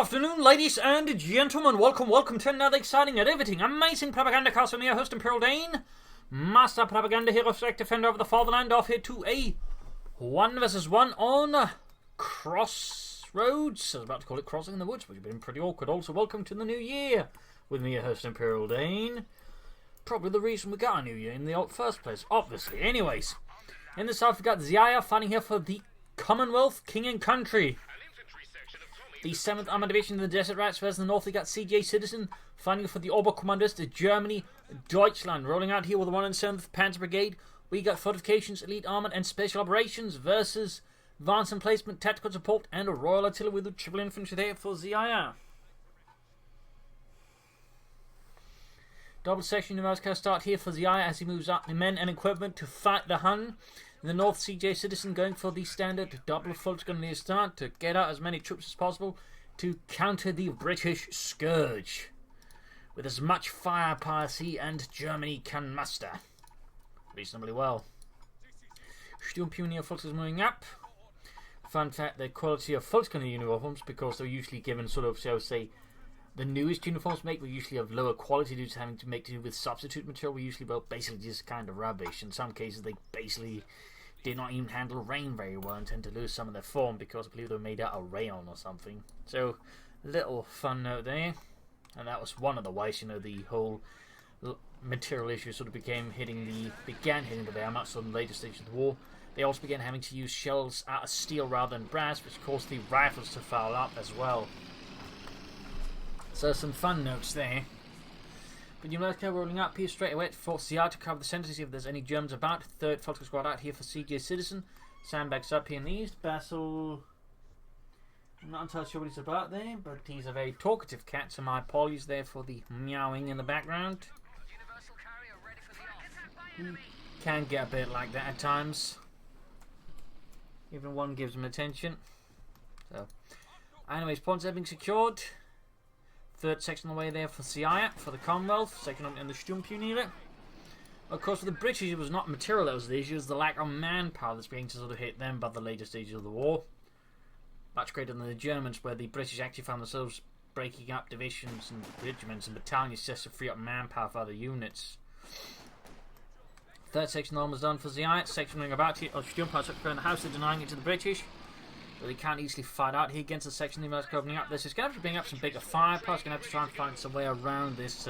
afternoon, ladies and gentlemen. Welcome to another exciting and riveting, amazing Propagandacaster. I'm your host, Imperial Dane, Master Propaganda Hero, Select Defender of the Fatherland, off here to a 1 vs 1 on Crossroads. I was about to call it Crossing in the Woods, which would have been pretty awkward. Also, welcome to the new year with me, your host, Imperial Dane. Probably the reason we got a new year in the first place, obviously. Anyways, in the south, we got Xiaya fighting here for the Commonwealth, King and Country. The 7th Armored Division in the Desert Rats versus the north, we got CjCitizen fighting for the Oberkommanders to Germany, Deutschland. Rolling out here with the 1 and 7th Panzer Brigade, we got Fortifications, Elite Armored and Special Operations versus Advance and Placement, Tactical Support and a Royal Artillery with the Triple Infantry there for Xiaya. Double section University start here for Xiaya as he moves up the men and equipment to fight the Hun. In the north, CjCitizen going for the standard double Volksgunde start to get out as many troops as possible to counter the British scourge with as much firepower as he and Germany can muster. Reasonably well. Sturmpioneer Volks is moving up. Fun fact, the quality of Volksgunde uniforms, because they're usually given sort of, shall we say, the newest uniforms we usually have lower quality due to having to make do with substitute material. We usually, well, basically just kind of rubbish. In some cases, they basically did not even handle rain very well and tend to lose some of their form because I believe they were made out of rayon or something. So, little fun note there. And that was one of the ways, you know, the whole material issue sort of began hitting the Wehrmacht, so in the later stages of the war. They also began having to use shells out of steel rather than brass, which caused the rifles to foul up as well. So some fun notes there. But University rolling up here straight away for Xiaya to cover the centre to see if there's any Germans about. 3rd Volker Squad out here for CjCitizen. Sandbags up here in the east. Basil, I'm not entirely sure what he's about there, but he's a very talkative cat, so my apologies there for the meowing in the background. He can get a bit like that at times. Even one gives him attention. So, anyways, points have been secured. 3rd section on the way there for Xiaya, for the Commonwealth. 2nd in the Sturmpioneer. Of course, for the British, it was not material that was the issue, it was the lack of manpower that's beginning to sort of hit them by the later stages of the war. Much greater than the Germans, where the British actually found themselves breaking up divisions and regiments and battalions just to free up manpower for other units. 3rd section almost done for Xiaya. Section ring about here, Sturmpioneer in the house, they're denying it to the British. But they can't easily fight out here against the section the Americans opening up. This is going to have to bring up some bigger firepower. It's going to have to try and find some way around this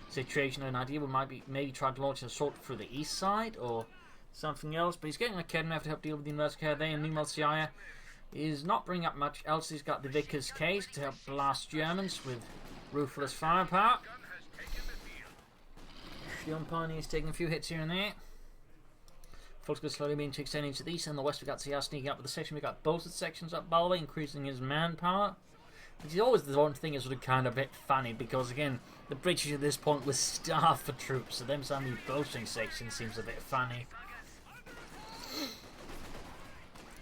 situation. An idea we might be maybe try to launch an assault through the east side or something else. But he's getting a Kedman to help deal with the University there. And meanwhile, Xiaya is not bringing up much else. He's got the Vickers case to help blast Germans with ruthless firepower. Sturmpioneer is taking a few hits here and there. Volks slowly being extending to the east, and the west we got Xiaya sneaking up with the section. We got both sections up by the way, increasing his manpower. Which is always the one thing is sort of kind of a bit funny because again, the British at this point were starved for troops, so them suddenly boasting section seems a bit funny.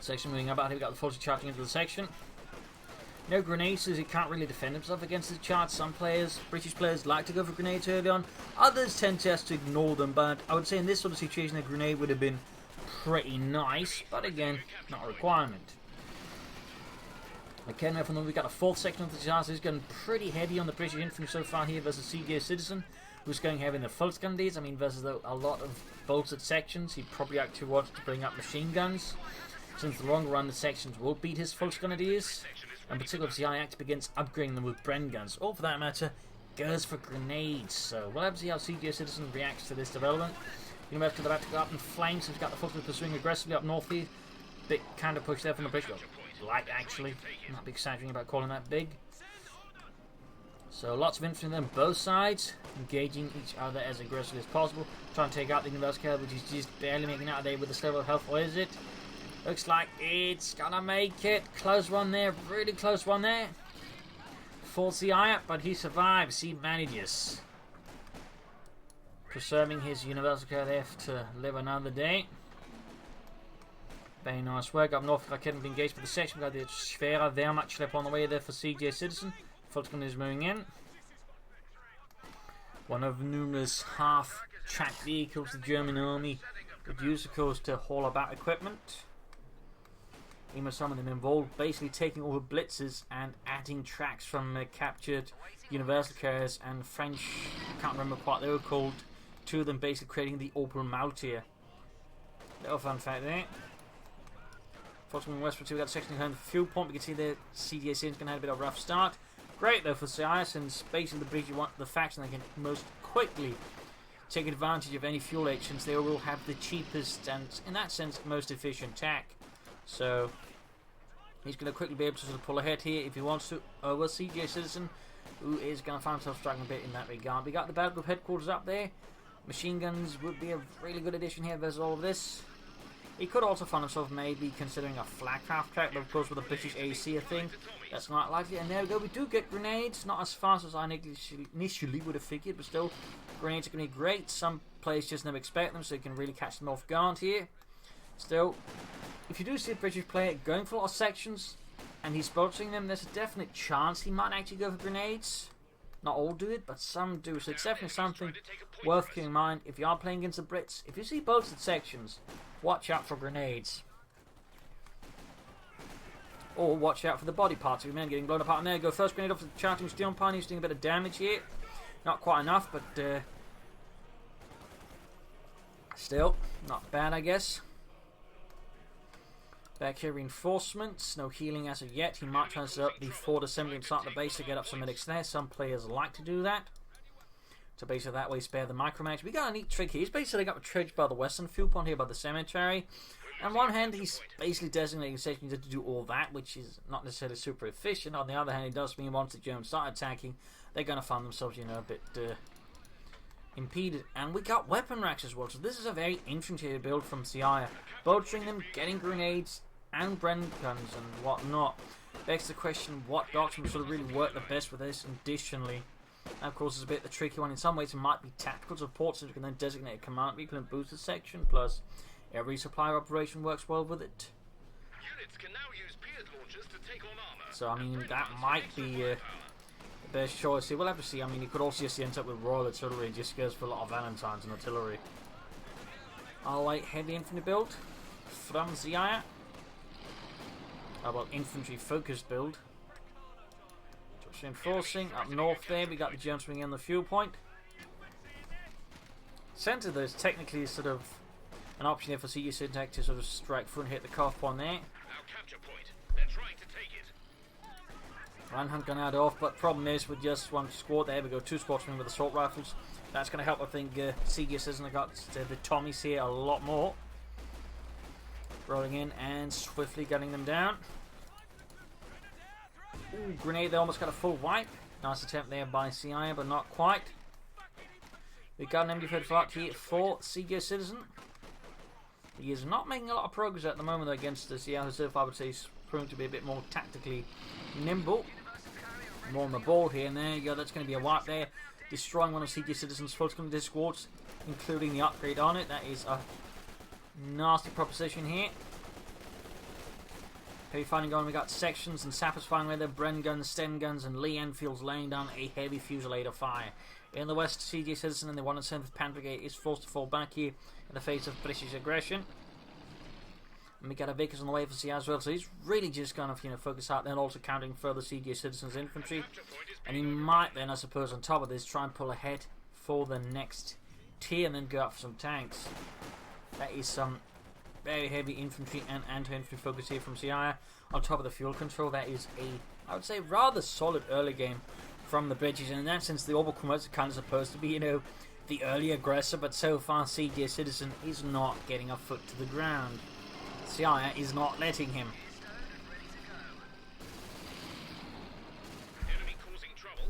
Section moving about here, we got the Volks charging into the section. No grenades, so he can't really defend himself against the charge. Some players, British players, like to go for grenades early on. Others tend just to ignore them, but I would say in this sort of situation a grenade would have been pretty nice, but again, not a requirement. Okay, now from them we got a 4th section of the charge. He's going pretty heavy on the British infantry so far here versus CjCitizen, who's going heavy in the Volksgundes. I mean, versus a lot of bolted sections, he probably actually wants to bring up machine guns. Since the longer run the sections will beat his Volksgundes. And particularly Xiaya begins upgrading them with Bren guns, or for that matter, goes for grenades. So we'll have to see how CjCitizen reacts to this development. University about to go up in flames, so he's got the Volks pursuing aggressively up north here. Big kind of push there from the British. Light actually, not be exaggerating about calling that big. So lots of infantry on both sides, engaging each other as aggressively as possible. Trying to take out the University, which is just barely making out of there with this level of health. What is it? Looks like it's gonna make it. Close one there, really close one there. For Xiaya, but he survives, he manages. Preserving his Universal there to live another day. Very nice work. Up north, I couldn't be engaged with the section. We got the Xiaya Wehrmacht slip on the way there for CjCitizen. Volksgunde is moving in. One of numerous half-track vehicles the German army would use, of course, to haul about equipment. Even with some of them involved, basically taking over blitzes and adding tracks from captured universal carriers and French, I can't remember what they were called, to them, basically creating the Opel Maltier. Little fun fact there. Fortunately, westward too, we got a section behind the fuel pump. You can see the CjCitizen's going to have a bit of a rough start. Great though for Xiaya, since basically the bridge you want the faction that can most quickly take advantage of any fuel H, since they will have the cheapest and, in that sense, most efficient tack. So he's going to quickly be able to sort of pull ahead here if he wants to over CjCitizen, who is going to find himself struggling a bit in that regard. We got the battle group headquarters up there. Machine guns would be a really good addition here versus all of this. He could also find himself maybe considering a flakcraft track, but of course with a British AC I think that's not likely. And there we go, we do get grenades, not as fast as I initially would have figured, but still, grenades are going to be great. Some players just never expect them, so you can really catch them off guard here. Still, if you do see a British player going for a lot of sections, and he's spotting them, there's a definite chance he might actually go for grenades. Not all do it, but some do, so it's definitely something worth keeping in mind if you are playing against the Brits. If you see bolted sections, watch out for grenades. Or watch out for the body parts of your men getting blown apart. And there you go, first grenade off the charging steel pine. He's doing a bit of damage here. Not quite enough, but still, not bad I guess. Back here, reinforcements. No healing as of yet. He might try to set up the forward assembly and start the base to get up some medics there. Some players like to do that. So basically that way spare the micromatch. We got a neat trick here. He's basically got a trench by the western fuel point here by the cemetery. On one hand, he's basically designating sections to do all that, which is not necessarily super efficient. On the other hand, it does mean once the Germans start attacking, they're going to find themselves, you know, a bit impeded. And we got weapon racks as well. So this is a very infantry build from Xiaya. Bolstering them, getting grenades and Bren guns and whatnot. Begs the question, what doctrine sort of really work the best with this? Additionally, and of course, it's a bit the tricky one. In some ways, it might be tactical support, so you can then designate a command vehicle and boost the section. Plus, every supply operation works well with it. Units can now use Pied launchers to take on armor. So, I mean, that might be the best choice here. We'll have to see. I mean, you could also just end up with Royal Artillery and just goes for a lot of Valentines and artillery. Alright, heavy infantry build from Xiaya. How about infantry focused build? Just reinforcing up north there. We got the German swinging on the fuel point. Centre though is technically sort of an option here for CjCitizen to sort of strike through and hit the cuff point there. Now capture point. They're trying to take it. Reinhardt gone out off, but problem is with just one squad, there we go, 2 squads with assault rifles. That's going to help, I think, CjCitizen got the Tommies here a lot more. Rolling in and swiftly getting them down. Ooh, grenade, they almost got a full wipe. Nice attempt there by Xiaya, but not quite. We got an MD-35 here for CjCitizen. He is not making a lot of progress at the moment though, against the Xiaya, who I would say is proving to be a bit more tactically nimble. More on the ball here, and there you go, that's going to be a wipe there. Destroying one of CjCitizen's full-screen discords, including the upgrade on it. That is a nasty proposition here. Heavy fighting going, we got sections and sappers firing with their Bren guns, Sten guns, and Lee Enfields laying down a heavy fusillade of fire. In the west, CjCitizen and the 107th Pan Brigade is forced to fall back here in the face of British aggression. And we got a Vickers on the way for Xiaya as well, so he's really just kind of, you know, focus out there and also counting further CjCitizen's infantry. And he might then, I suppose, on top of this, try and pull ahead for the next tier and then go up for some tanks. That is some very heavy infantry and anti-infantry focus here from Xiaya. On top of the fuel control, that is a, I would say, rather solid early game from the British. And in that sense, the Oberkommando are kind of supposed to be, you know, the early aggressor. But so far, CjCitizen is not getting a foot to the ground. Xiaya is not letting him.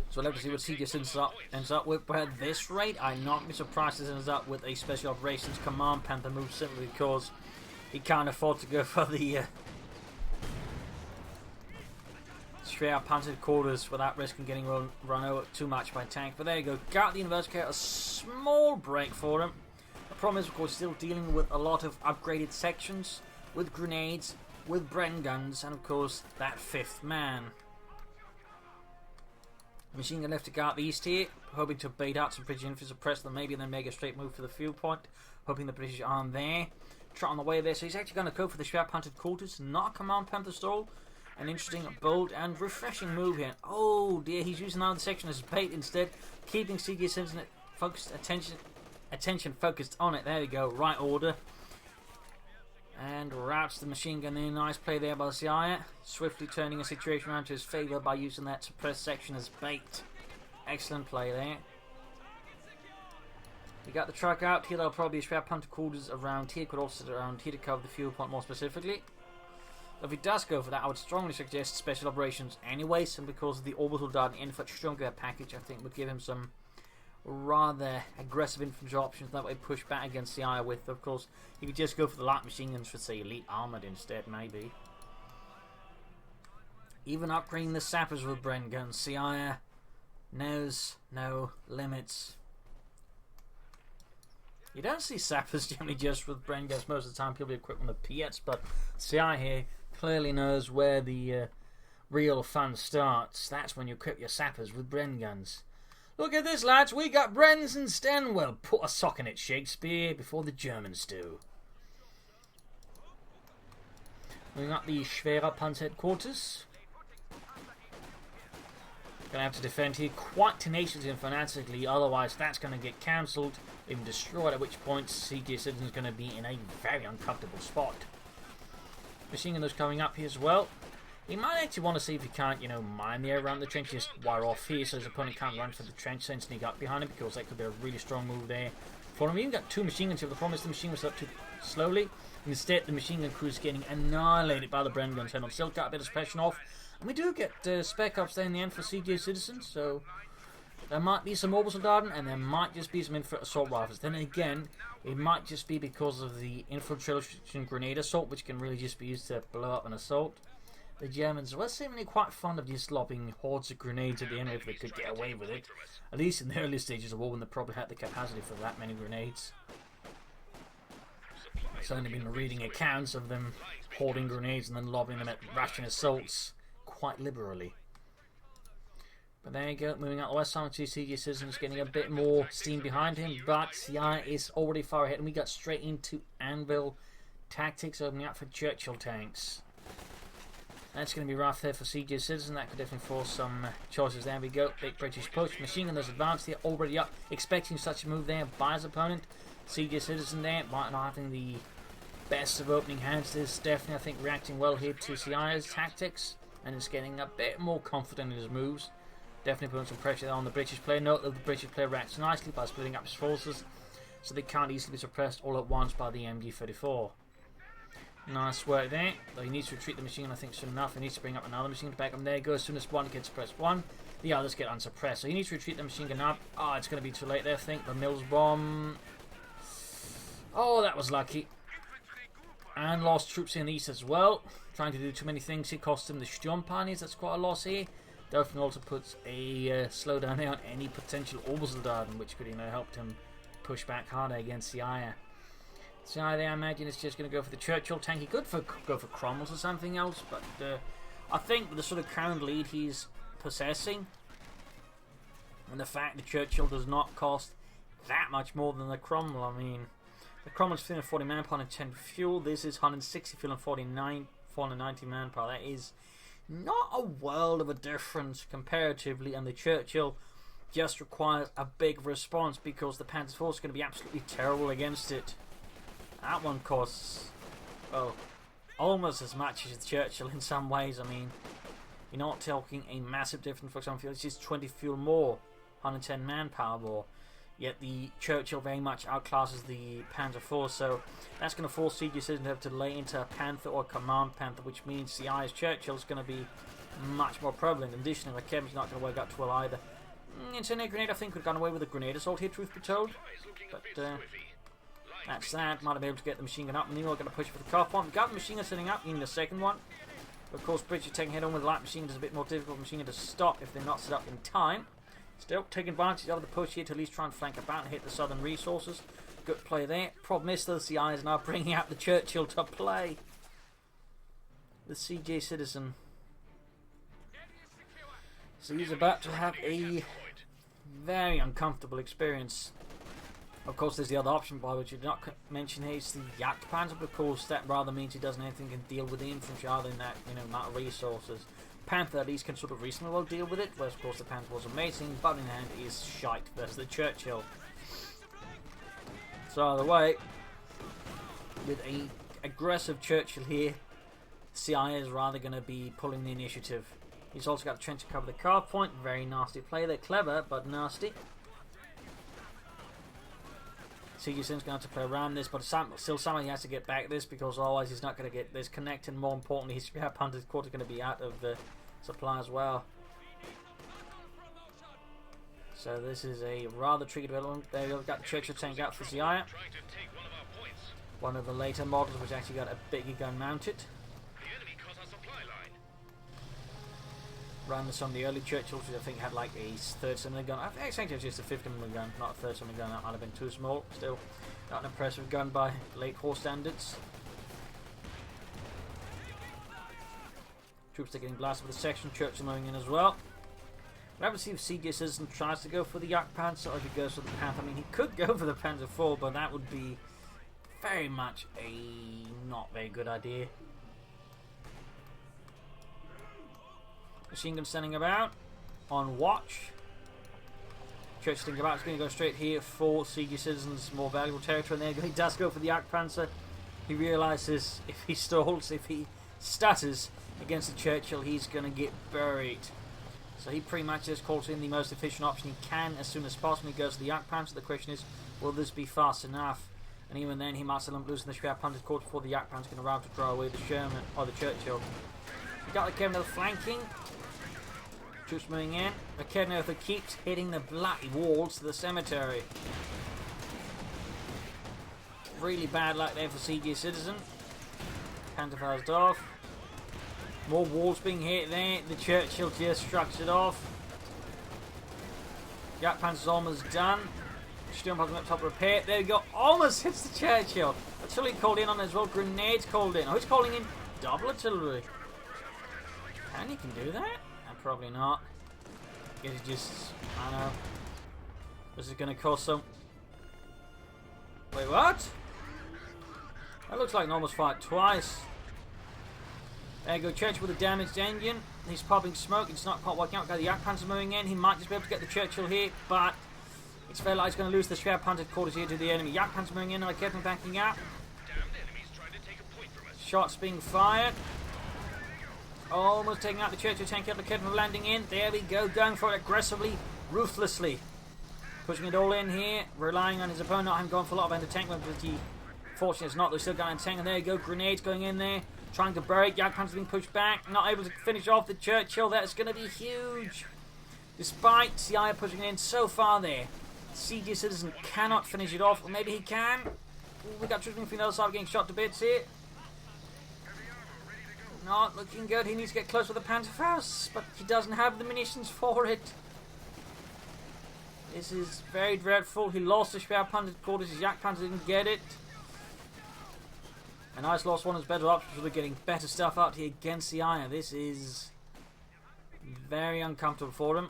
So we'll have to see what CjCitizen ends up with. But at this rate, I'm not be surprised if it ends up with a Special Operations Command Panther move, simply because he can't afford to go for the straight out panzer quarters without risking getting run over too much by tank. But there you go, got the University Care, a small break for him. The problem is, of course, still dealing with a lot of upgraded sections, with grenades, with Bren guns, and of course, that 5th man. Machine gun left to guard the east here, hoping to bait out some British infantry, suppress them maybe, and then make a straight move for the fuel point, hoping the British aren't there. trot on the way there. So he's actually going to go for the sharp punted quarters, not a command panther stall. An interesting, bold, and refreshing move here. Oh dear, he's using another section as bait instead, keeping CjCitizen focused attention focused on it. There we go, right order. And routes the machine gun in. Nice play there by Xiaya, swiftly turning a situation around to his favour by using that suppressed section as bait. Excellent play there. We got the truck out here. There'll probably be sharp punted quarters around here. Could also sit around here to cover the fuel point more specifically. If he does go for that, I would strongly suggest special operations anyway, simply because of the orbital dart and infantry stronger package. I think would give him some rather aggressive infantry options. That way, push back against the Xiaya with. Of course, he could just go for the light machine guns for, say, elite armored instead, maybe. Even upgrading the sappers with Bren guns, Xiaya knows no limits. You don't see sappers generally just with Bren guns most of the time. People equip them with Piets, but Xiaya here clearly knows where the real fun starts. That's when you equip your sappers with Bren guns. Look at this, lads. We got Brens and Stenwell. Put a sock in it, Shakespeare, before the Germans do. We got the Schwerer Panzer headquarters. Gonna have to defend here quite tenaciously and fanatically, otherwise that's gonna get cancelled, even destroyed, at which point CjCitizen is gonna be in a very uncomfortable spot. Machine gun those coming up here as well. He might actually want to see if he can't, mine the area around the trench, just wire off here so his opponent can't run for the trench and sneak up behind him, because that could be a really strong move there. For him, we even got two machine guns here. The problem is the machine was up too slowly. Instead, the machine gun crew is getting annihilated by the Bren guns. And still got a bit of suppression off. And we do get spec ups there in the end for CjCitizen, so there might be some orbital darting and there might just be some assault rifles. Then again, it might just be because of the infiltration grenade assault, which can really just be used to blow up an assault. The Germans were seemingly quite fond of just lobbing hordes of grenades at the enemy if they could get away with it. At least in the early stages of war, when they probably had the capacity for that many grenades. I've only been reading accounts of them hoarding grenades and then lobbing them at Russian assaults quite liberally. But there you go, moving out the west side to CjCitizen is getting a bit more steam behind him, but Xiaya is already far ahead, and we got straight into Anvil tactics, opening up for Churchill tanks. That's going to be rough there for CjCitizen. That could definitely force some choices. There we go, big British push. Machine gun those advanced here, already up, expecting such a move there by his opponent. CjCitizen there, might not having the best of opening hands. This definitely, I think, reacting well here to Xiaya's tactics, and is getting a bit more confident in his moves. Definitely putting some pressure on the British player. Note that the British player reacts nicely by splitting up his forces, so they can't easily be suppressed all at once by the MG-34. Nice work there. Though he needs to retreat the machine gun, I think, soon enough. He needs to bring up another machine gun to back him. There you go. As soon as one gets suppressed one, the others get unsuppressed. So he needs to retreat the machine gun up. Oh, it's going to be too late there, I think. The Mills bomb. Oh, that was lucky. And lost troops in the east as well. Trying to do too many things. It cost him the Sturmpanies. That's quite a loss here. Definitely also puts a slowdown there on any potential orbital darting, which could helped him push back harder against Xiaya. Xiaya there, I imagine, is just going to go for the Churchill tank. He could go for Cromwell's or something else, but I think with the sort of current lead he's possessing, and the fact the Churchill does not cost that much more than the Cromwell, I mean, the Cromwell's 340 manpower and 10 fuel. This is 160 fuel and 490 manpower. That is not a world of a difference comparatively, and the Churchill just requires a big response because the Panzer IV is going to be absolutely terrible against it. That one costs, well, almost as much as the Churchill in some ways. I mean, you're not talking a massive difference. For example, it's just 20 fuel more, 110 manpower more. Yet the Churchill very much outclasses the Panzer IV, so that's going to force CjCitizen to have to lay into a Panther or a Command Panther, which means the Xiaya's Churchill is going to be much more prevalent. Additionally, the Kev's not going to work out too well either. Incendiary grenade, I think, would have gone away with a grenade assault here, truth be told. But that's that. Might have been able to get the machine gun up. And then we're going to push for the car point. We've got the machine gun setting up. You need the second one. Of course, British taking head on with the light machine gun is a bit more difficult for machine gun to stop if they're not set up in time. Still taking advantage of the push here to at least try and flank about and hit the southern resources. Good play there. Problem is, the Xiaya is now bringing out the Churchill to play. The CjCitizen. So he's about to have a very uncomfortable experience. Of course, there's the other option, by which you did not mention here, is the Jagdpanzer, but of course that rather means he doesn't anything can deal with the infantry other than that, amount of resources. Panther at least can sort of reasonably well deal with it, whereas of course the Panther was amazing, but in hand is shite versus the Churchill. So either way, with a aggressive Churchill here, Xiaya is rather going to be pulling the initiative. He's also got a trench to cover the car point. Very nasty play there. Clever, but nasty. CjCitizen's going to have to play around this, but still somehow he has to get back this, because otherwise he's not going to get this connected. More importantly, his scrap hunter's quarter is going to be out of the supply as well. So this is a rather tricky development. There we've got the Churchill tank out for Xiaya. One of the later models which actually got a bigger gun mounted. Ran some of the early Churchills, which I think had like a 30mm gun. I think it was just a 50mm gun, not a 30mm gun. That might have been too small. Still, not an impressive gun by late war standards. Troops are getting blasted with a section. Churchill moving in as well. We'll have to see if CjCitizen tries to go for the Jagdpanzer or if he goes for the Panther. I mean, he could go for the Panzer IV, but that would be very much a not very good idea. Machine gun standing about on watch. Church thinking about it's going to go straight here for CjCitizen's more valuable territory. And there he does go for the Jagdpanzer. He realizes if he stalls, if he stutters against the Churchill, he's going to get buried. So he pretty much just calls in the most efficient option he can as soon as possible. He goes to the Jagdpanzer. The question is, will this be fast enough? And even then, he might still end up losing the Schwerpanzer quarter before the Jagdpanzer can arrive to draw away the Sherman or the Churchill. We got the Kevin flanking. Troops moving in. The Kevin keeps hitting the bloody walls to the cemetery. Really bad luck there for CjCitizen. Panther fired off. More walls being hit there. The Churchill just structured off. Jagdpanzer's almost done. Sturmpanzer up top repair. There we go. Almost hits the Churchill. Artillery called in on as well. Grenades called in. Oh, he's calling in double artillery. And he can do that? Probably not. I guess he just... I know. This is going to cost some... Wait, what? That looks like an almost fight twice. There you go. Churchill with a damaged engine. He's popping smoke. It's not quite working out. Got the Jagdpanzer moving in. He might just be able to get the Churchill here, but it's very likely he's going to lose the Schwerpanzer quarters here to the enemy. Jagdpanzer moving in. I kept him backing out. Shots being fired. Almost taking out the Churchill tank. Up the Kevin landing in. There we go. Going for it aggressively, ruthlessly. Pushing it all in here. Relying on his opponent. Not having gone for a lot of anti-tank, but he fortunately it's not. They're still got anti-tank. And there you go. Grenades going in there. Trying to bury it. Jagdpanzer being pushed back. Not able to finish off the Churchill. That's going to be huge. Despite Xiaya pushing it in so far there, CjCitizen cannot finish it off. Or maybe he can. We got troops from the other side getting shot to bits here. Not looking good. He needs to get close with the Panzerfaust, but he doesn't have the munitions for it. This is very dreadful. He lost the Schwerpanzer quarters. His Jagdpanzer didn't get it. And Ice lost one of his better options. We're getting better stuff out here against Xiaya. This is very uncomfortable for him.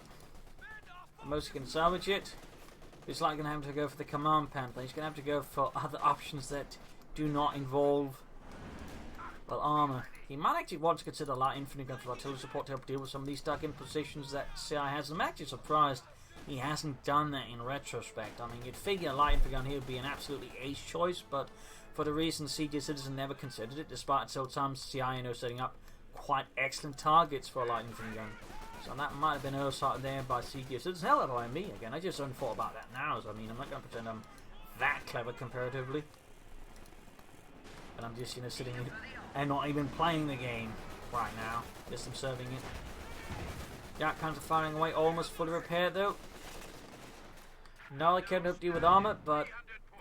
Most can salvage it. It's like going to have to go for the Command Panther. He's going to have to go for other options that do not involve, well, armour. He might actually want to consider light infantry gun for artillery support to help deal with some of these stuck-in positions that Xiaya has. I'm actually surprised he hasn't done that in retrospect. I mean, you'd figure a light infantry gun here would be an absolutely ace choice, but for the reason CjCitizen never considered it, despite sometimes Xiaya setting up quite excellent targets for a light infantry gun. So that might have been oversight there by CjCitizen. Hell, by me again. I just haven't thought about that now. So, I mean, I'm not going to pretend I'm that clever comparatively. But I'm just, sitting here and not even playing the game right now. Just observing it. Jagdpanzer firing away, almost fully repaired though. No, I can't deal with armor, but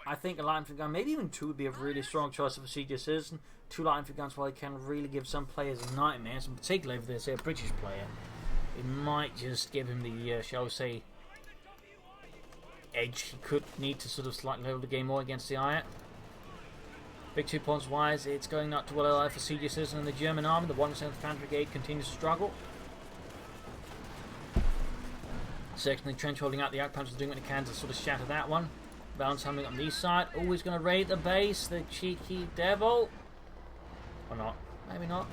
I think a light infantry gun, maybe even two, would be a really strong choice for CjCitizen. Two light infantry guns, while they can really give some players nightmares, in particular if they're, say, a British player. It might just give him the, shall we say, edge he could need to sort of slightly level the game more against Xiaya. Big 2 points wise, it's going not too well alive for CjCitizen and the German army. The 1% Panther Brigade continues to struggle. Secondly, trench holding out the Jagdpanzer, doing what it can to sort of shatter that one. Bounce handling on the east side. Oh, he's going to raid the base, the cheeky devil. Or not. Maybe not.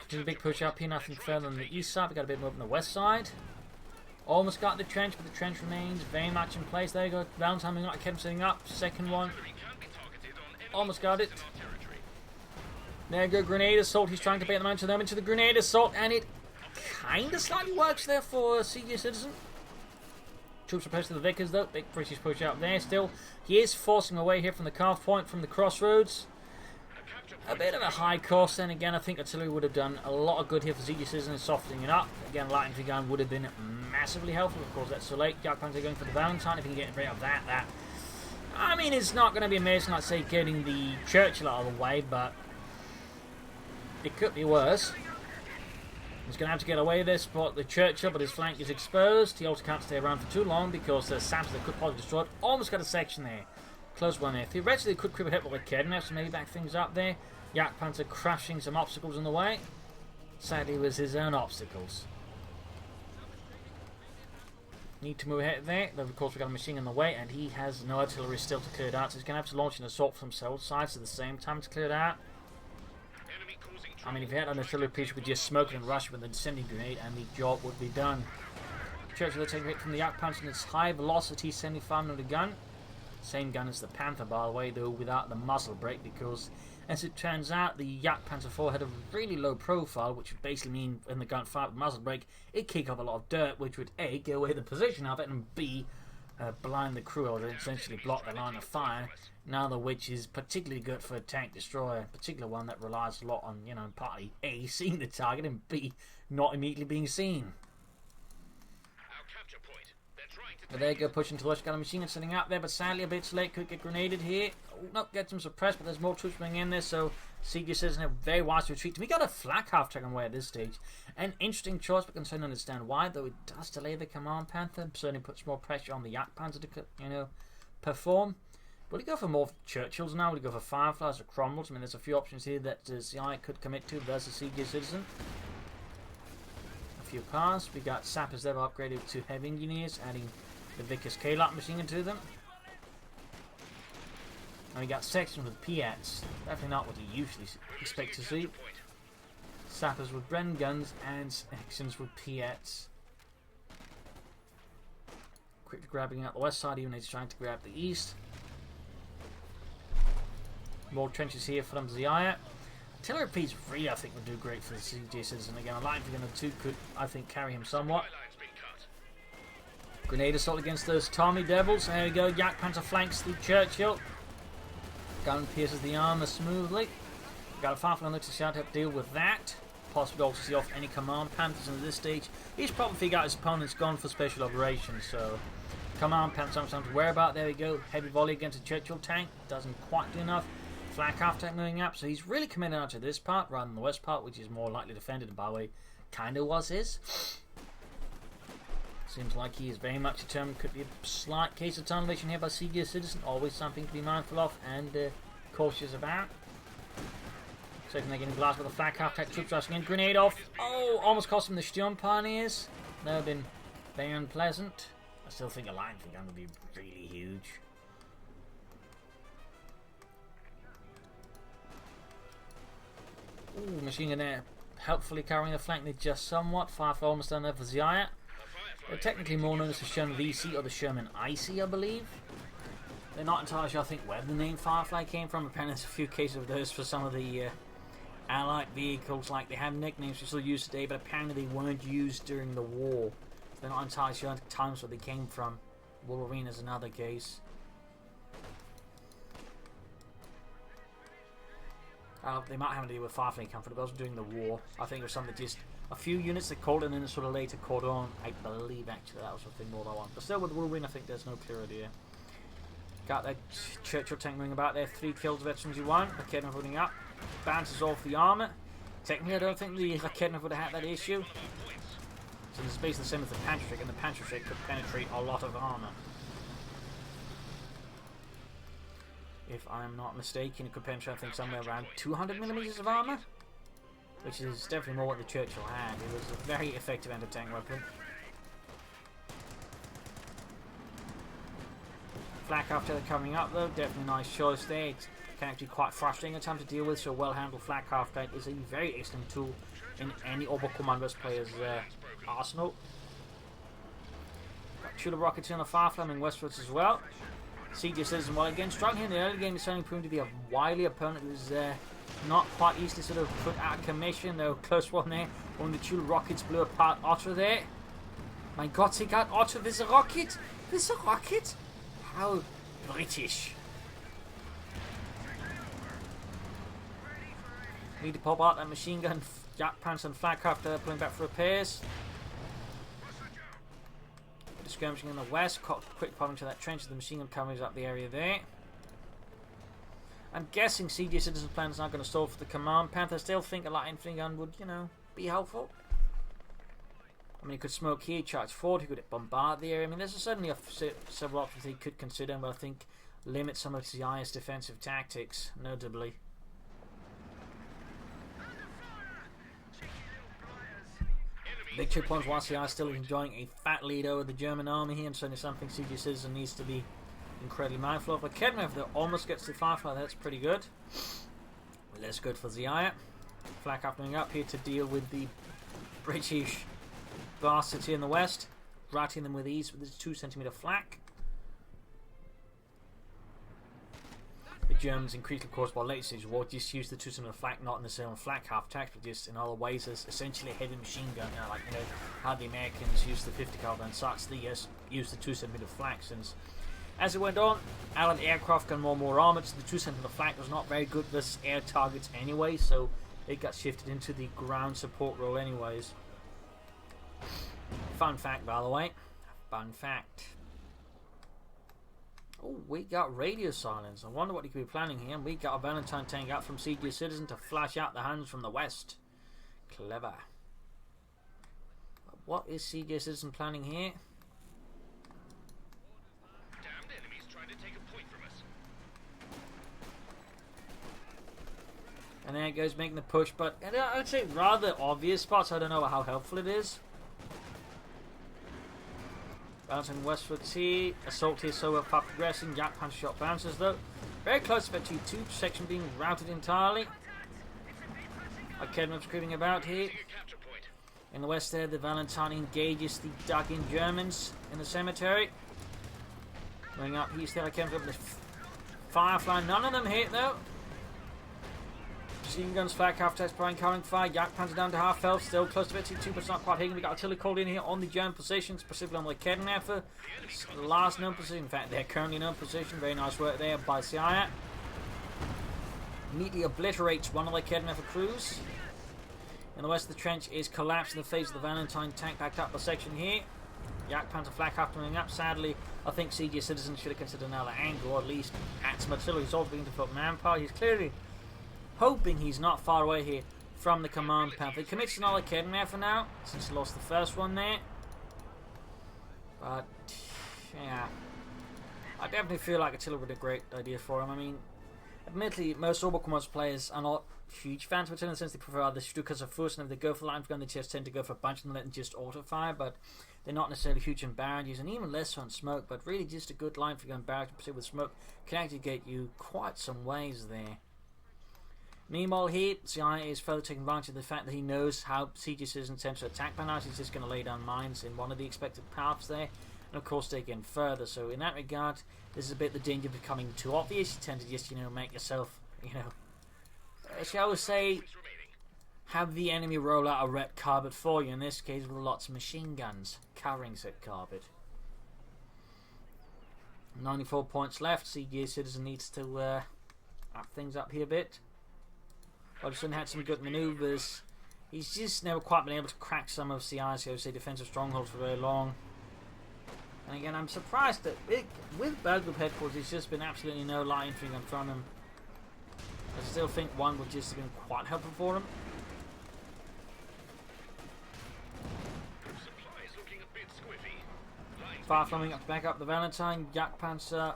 Doing a big push up here, nothing further on the east side. We got a bit more on the west side. Almost got the trench, but the trench remains very much in place. There you go. Bounce handling. I kept setting up. Second one. Almost got it. There you go. Grenade assault. He's trying to bait them into the grenade assault, and it kind of slightly works there for CjCitizen. Troops are pushed to the Vickers though. Big British push out there still. He is forcing away here from the carve point from the Crossroads. A bit of a high cost, then again I think artillery would have done a lot of good here for CjCitizen in softening it up. Again, light infantry gun would have been massively helpful. Of course, that's so late. Jack Panzer going for the Valentine. If you can get rid of that. I mean, it's not going to be amazing, like say, getting the Churchill out of the way, but it could be worse. He's going to have to get away with this, but the Churchill, but his flank is exposed. He also can't stay around for too long because the Saps that could probably destroy it. Almost got a section there. Close one there. Theoretically, they could creep a hit with a Kednev, so maybe back things up there. Yak Panzer crashing some obstacles in the way. Sadly, it was his own obstacles. Need to move ahead there. Though, of course, we've got a machine in the way, and he has no artillery still to clear it out, so he's going to have to launch an assault from several sides at the same time to clear it out. I mean, if he had an artillery piece, we could just smoke it and rush with a descending grenade, and the job would be done. Churchill taking a hit from the Yak Panzer in its high velocity 75mm gun. Same gun as the Panther, by the way, though without the muzzle brake, because as it turns out, the Yak Panzer IV had a really low profile, which would basically mean when the gun fired with muzzle brake, it'd kick up a lot of dirt, which would A, give away the position of it, and B, blind the crew, or essentially block the line of fire. Neither which is particularly good for a tank destroyer, particularly one that relies a lot on, partly A, seeing the target, and B, not immediately being seen. But there you go, pushing to got a machine gun sitting out there, but sadly a bit late, could get grenaded here. Oh, no, gets him suppressed, but there's more troops coming in there, so CjCitizen have very wise to retreat. We got a flak half taken away at this stage. An interesting choice, but concerned to understand why, though it does delay the Command Panther, certainly puts more pressure on the Yak Panzer to, perform. Would he go for more Churchills now? Would he go for Fireflies or Cromwells? I mean, there's a few options here that Xiaya could commit to versus CjCitizen. A few cars. We got Sappers there upgraded to Heavy Engineers, adding the Vickers K-Lot machine gun to them. And we got sections with Piats. Definitely not what you usually expect to see. Sappers with Bren guns and sections with Piats. Quickly grabbing out the west side, even though he's trying to grab the east. More trenches here from Xiaya. Artillery piece really, I think, would do great for the CjCitizen. Again, a light infantry gun or two could, I think, carry him somewhat. Grenade assault against those Tommy Devils. There we go. Yak Panzer flanks the Churchill. Gun pierces the armor smoothly. Got a Firefly on the to help deal with that. Possibly also see off any Command Panthers at this stage. He's probably figured out his opponent's gone for special operations, so Command Panthers aren't something to worry about. There we go. Heavy volley against a Churchill tank. Doesn't quite do enough. Flak half tank moving up, so he's really committed out to this part rather than the west part, which is more lightly defended, and by the way, kind of was his. Seems like he is very much determined. Could be a slight case of tunnel vision here by CjCitizen. Always something to be mindful of and cautious about. Second, they're getting blasted with a flak half tank. Troops rushing in. Grenade off. Oh, almost cost him the Sturm Pioneers. That would have been very unpleasant. I still think a line for gun would be really huge. Ooh, machine gun there. Helpfully carrying the flank there just somewhat. Firefly almost done there for Xiaya. They're technically more known as the Sherman VC or the Sherman IC, I believe. They're not entirely sure, I think, where the name Firefly came from. Apparently there's a few cases of those for some of the Allied vehicles. Like, they have nicknames we still use today, but apparently they weren't used during the war. They're not entirely sure at times where they came from. Wolverine is another case. They might have to deal with Firefly Comfort, but also during the war. I think it was something that just a few units that called it and then sort of later caught on. I believe actually that was the thing more than one. But still with Wolverine I think there's no clear idea. Got that Churchill tank moving about there. 3 kills of SMG1. The Kednev holding up. Bounces off the armour. Technically I don't think the Kednev would have had that issue. So it's basically the same as the Pantrick, and the Pantrick could penetrate a lot of armour. If I'm not mistaken, it could penetrate, I think, somewhere around 200mm of armour, which is definitely more what the Churchill had. It was a very effective anti-tank weapon. Flak after coming up though, definitely nice choice there. It can actually be quite frustrating at times to deal with, so a well-handled flak half tank is a very excellent tool in any Oberkommandos player's arsenal. Got Chula rockets in the far flaming westwards as well. CjCitizen, while again struggling in the early game, is certainly proving to be a wily opponent who's not quite easily sort of put out of commission. Though close one there, when the Chula rockets blew apart Otter there. My God, he got Otter. There's a rocket. There's a rocket. How British. Need to pop out that machine gun, Jack Pants and Flak after pulling back for repairs. Skirmishing in the west, quick pop into that trench. The machine gun covers up the area there. I'm guessing CjCitizen's plan is not going to stall for the command Panther. Still think a light infantry gun would, you know, be helpful. I mean, he could smoke here, charge forward, he could bombard the area. I mean, there's certainly several options he could consider, but I think limit some of Xiaya's defensive tactics, notably. Big 2 points while Xiaya still enjoying a fat lead over the German army here, and certainly something CjCitizen needs to be incredibly mindful of. But Kedmev, though, almost gets the Firefly, that's pretty good. Less good for Xiaya. Flak opening up here to deal with the British bastards here in the west, routing them with ease with his 2 centimeter flak. The Germans increased, of course, while later stage war just used the 2 centimeter flak, not necessarily on flak half attacks, but just in other ways as essentially a heavy machine gun. You know, like, you know, how the Americans used the 50 caliber and such, the US used the 2 centimeter flak. Since as it went on, Allied aircraft got more and more armored, so the 2 centimeter flak was not very good versus air targets anyway, so it got shifted into the ground support role anyways. Fun fact, by the way. Fun fact. Oh, we got radio silence. I wonder what he could be planning here. We got a Valentine tank out from CjCitizen to flash out the hands from the west. Clever. But what is CjCitizen planning here? Damned enemies trying to take a point from us. And there it goes, making the push, but I'd say rather obvious spots. I don't know how helpful it is. Bouncing westwards here, assault here, so far progressing. Jack Punch shot bounces though. Very close to the 2 section being routed entirely. Kedmev's creeping about here. In the west there, the Valentine engages the dug-in Germans in the cemetery. Going up east there, Kedmev's up with the Firefly. None of them hit though. Machine guns, flak half attacks, Brian current fire. Yak Panther down to half health, still close to 52, but not quite hitting. We got artillery called in here on the German position, specifically on the Kednefer. Last known position, in fact, their currently known position. Very nice work there by Xiaya. Immediately obliterates one of the Kednefer crews. In the west of the trench is collapsed in the face of the Valentine tank, backed up the section here. Yak Panther flak half coming up. Sadly, I think CjCitizen should have considered another angle, or at least add some artillery. He's also beginning to put manpower. He's clearly hoping he's not far away here from the command path. He commits another Kedmir for now, since he lost the first one there. But, yeah. I definitely feel like artillery would be a great idea for him. I mean, admittedly, most Oberkommandos players are not huge fans of artillery in the sense they prefer the Stukas of Fuss, and if they go for line gun, they just tend to go for a bunch and let them just auto-fire, but they're not necessarily huge in barrages, and even less on smoke, but really just a good line for gun barrage, particularly with smoke, can actually get you quite some ways there. Meanwhile here, Xiaya is further taking advantage of the fact that he knows how CjCitizen tends to attack by now. He's just going to lay down mines in one of the expected paths there, and of course take in further. So in that regard, this is a bit the danger of becoming too obvious. You tend to just, make yourself, shall we say, have the enemy roll out a red carpet for you, in this case with lots of machine guns covering said carpet. 94 points left. CjCitizen needs to wrap things up here a bit. Hodgson had some good maneuvers. He's just never quite been able to crack some of Xiaya's defensive strongholds for very long. And again, I'm surprised that with Battle Group headquarters, there's just been absolutely no light infantry gun from him. I still think one would just have been quite helpful for him. Far flaming up to back up the Valentine. Yak Panzer.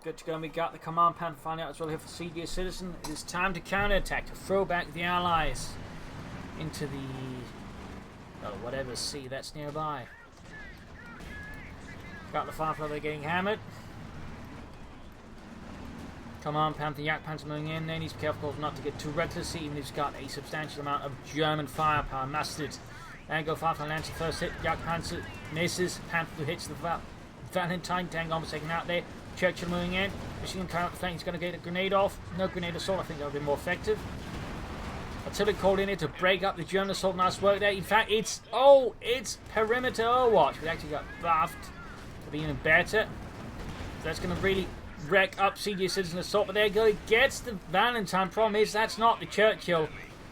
Good to go, and we got the command pan finally out as well here for CjCitizen. It is time to counterattack, to throw back the allies into the whatever sea that's nearby. Got the Firefly, they're getting hammered. Come on, Panther, Yak Panther moving in. Then he's careful not to get too reckless, even if he's got a substantial amount of German firepower mastered. There you go, Firefly lands the first hit. Yak Panther misses. Panther hits the Valentine. Tank almost taken out there. Churchill moving in. Machine gun carrying up the flank. He's going to get a grenade off. No grenade assault. I think that would be more effective. Artillery called in here to break up the German assault. Nice work there. In fact, it's perimeter Overwatch. We actually got buffed to be even better. So that's going to really wreck up CjCitizen assault. But there you go. He gets the Valentine. Problem is, that's not the Churchill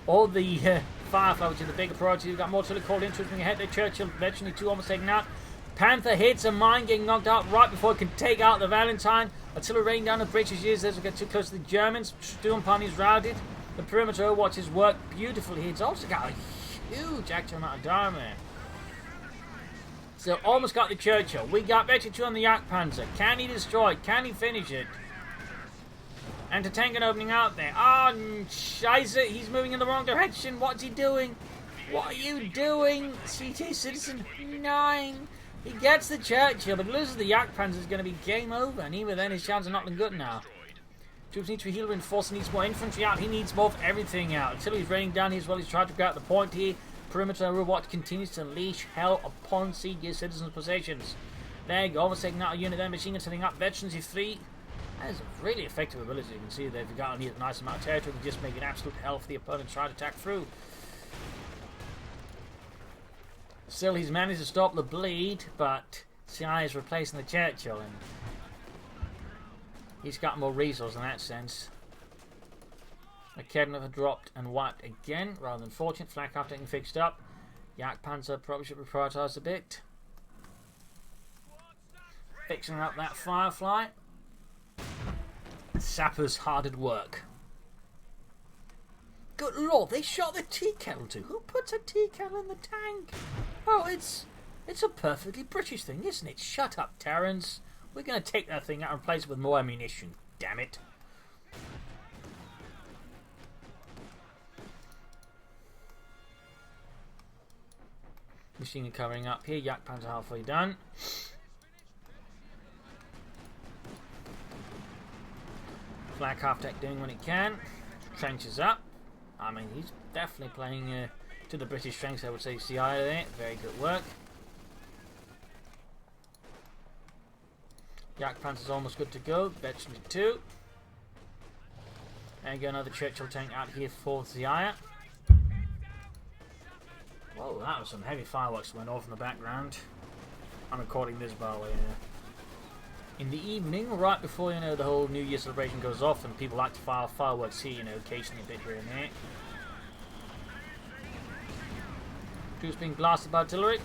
or the Firefly, which is the bigger priority. We've got more artillery called in. Moving ahead there. Churchill, eventually 2 almost taken out. Panther hits a mine, getting knocked out right before it can take out the Valentine. Artillery raining down the British ears as we get too close to the Germans. Sturmpani's routed. The perimeter Overwatch has worked beautifully. It's also got a huge actual amount of damage. So almost got the Churchill. We got Vector 2 on the Yak Panzer. Can he destroy it? Can he finish it? And Tatangan opening out there. Oh, Xiaya, he's moving in the wrong direction. What's he doing? What are you doing? CjCitizen 9. He gets the Churchill, but loses the Yak Panzer is going to be game over. And even then, his chances are not looking good now. Troops need to heal, reinforce, needs more infantry out. He needs more of everything out. Artillery's raining down here as well. He's trying to grab the point here. Perimeter Overwatch continues to leash hell upon CjCitizen's possessions. There you go, almost taking out a unit there. Machine gun setting up. Veterans is free. That is a really effective ability. You can see there. If you got a nice amount of territory, you can just make an absolute hell for the opponent trying to attack through. Still, he's managed to stop the bleed, but Xiaya is replacing the Churchill, and he's got more resources in that sense. Akednov dropped and wiped again, rather than fortunate. Flak after getting fixed up. Yak Panzer probably should be prioritised a bit. Fixing up that Firefly. Sappers hard at work. Good lord, they shot the tea kettle too. Who puts a tea kettle in the tank? Oh, it's a perfectly British thing, isn't it? Shut up, Terrans. We're going to take that thing out and replace it with more ammunition. Damn it. Machine gun covering up here. Yak Panzer halfway done. Flak half deck doing what it can. Trenches up. I mean, he's definitely playing to the British strengths, I would say. Xiaya there. Very good work. Yak Panzer's almost good to go. Veteran 2. There you go, another Churchill tank out here for Xiaya. Whoa, that was some heavy fireworks that went off in the background. I'm recording this, by the way, in the evening, right before, the whole New Year celebration goes off, and people like to fire fireworks here, occasionally a bit here and there. Troops being blasted by artillery.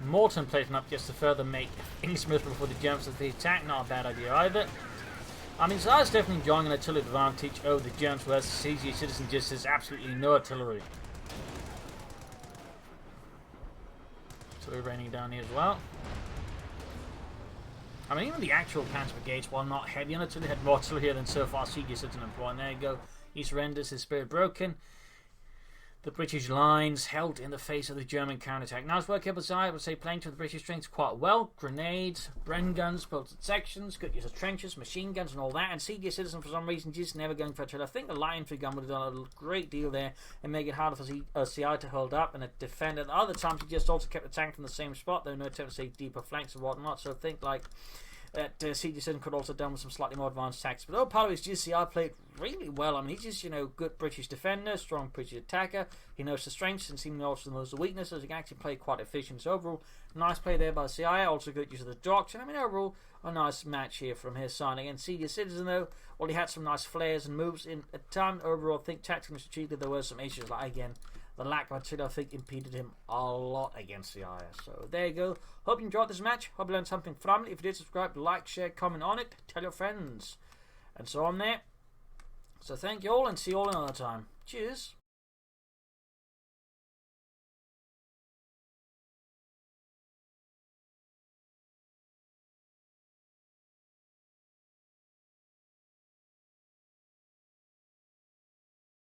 Morton placing up just to further make things miserable for the Germans as they attack. Not a bad idea either. I mean, Xiaya's definitely enjoying an artillery advantage over the Germans, whereas CjCitizen just has absolutely no artillery. Artillery raining down here as well. I mean, even the actual Panzer Brigades, while not heavy on artillery, had more artillery here than so far CjCitizen employed. And there you go. He surrenders, his spirit broken. The British lines held in the face of the German counterattack. Now it's working up Xiaya, I would say, playing to the British strengths quite well. Grenades, Bren guns, bolted sections, good use of trenches, machine guns and all that. And CjCitizen, for some reason, just never going for artillery. I think the light infantry gun would have done a great deal there and make it harder for Xiaya to hold up and defend. At other times, he just also kept the tank from the same spot, though no attempt to take deeper flanks and whatnot. So I think, like, that CjCitizen could also have done with some slightly more advanced tactics. But part of it is just Xiaya played really well. I mean, he's just, good British defender, strong British attacker. He knows the strengths and seemingly also knows the weaknesses. He can actually play quite efficient. So overall, nice play there by Xiaya. Also good use of the docks. And I mean, overall, a nice match here from his side. Against CjCitizen, though, well, he had some nice flares and moves in at time. Overall, I think tactically and strategically, there were some issues. Like, again, the lack of artillery, I think, impeded him a lot against Xiaya. So there you go. Hope you enjoyed this match. Hope you learned something from it. If you did, subscribe, like, share, comment on it. Tell your friends. And so on there. So thank you all and see you all another time. Cheers.